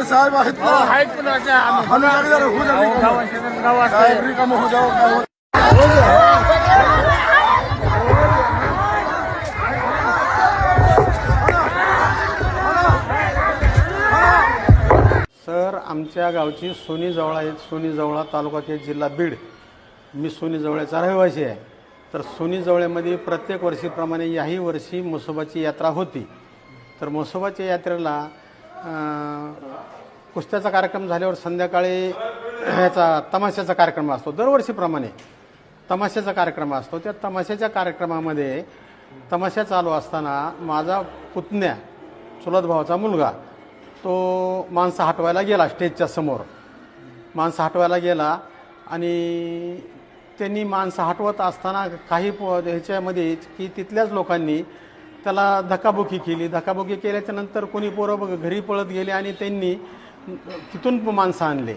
साहेब आहेत सर, आमच्या गावची सोनी जवळ आहे. सोनी जवळा तालुका जिल्हा बीड. मी सोनी जवळचा रहिवासी आहे. तर सोनी जवळमध्ये प्रत्येक वर्षीप्रमाणे याही वर्षी म्हसोबाची यात्रा होती. तर म्हसोबाच्या यात्रेला कुस्त्याचा कार्यक्रम झाल्यावर संध्याकाळी ह्याचा तमाशाचा कार्यक्रम असतो. दरवर्षीप्रमाणे तमाशाचा कार्यक्रम असतो. त्या तमाशाच्या कार्यक्रमामध्ये तमाशा चालू असताना माझा पुतण्या, चुलत भावाचा मुलगा, तो माणसं हटवायला गेला. स्टेजच्या समोर माणसं हटवायला गेला आणि त्यांनी माणसं हटवत असताना काही ह्याच्यामध्ये की तिथल्याच लोकांनी त्याला धक्काबुक्की केली. धक्काबुक्की केल्याच्या नंतर कोणी पोरं घरी पळत गेले आणि त्यांनी तिथून माणसं आणले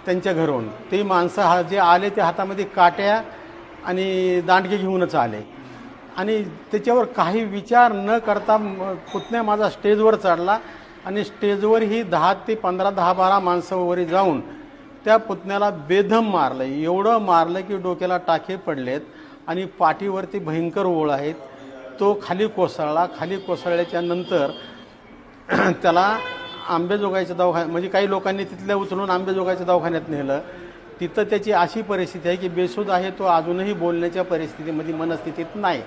त्यांच्या घरून. ते माणसं जे आले ते हातामध्ये काट्या आणि दांडके घेऊनच आले आणि त्याच्यावर काही विचार न करता पुतण्या माझा स्टेजवर चढला आणि स्टेजवर ही 10 ते 15, 10-12 माणसं वरी जाऊन त्या पुतण्याला बेदम मारलं. एवढं मारलं की डोक्याला टाके पडलेत आणि पाठीवरती भयंकर ओळ आहेत. तो खाली कोसळला. खाली कोसळल्याच्या नंतर त्याला आंबेजोगाईच्या दवाखान्यात, म्हणजे काही लोकांनी तिथल्या उचलून आंबेजोगाईच्या दवाखान्यात नेलं. तिथं त्याची अशी परिस्थिती आहे की बेसूद आहे. तो अजूनही बोलण्याच्या परिस्थितीमध्ये, मनस्थितीत नाही.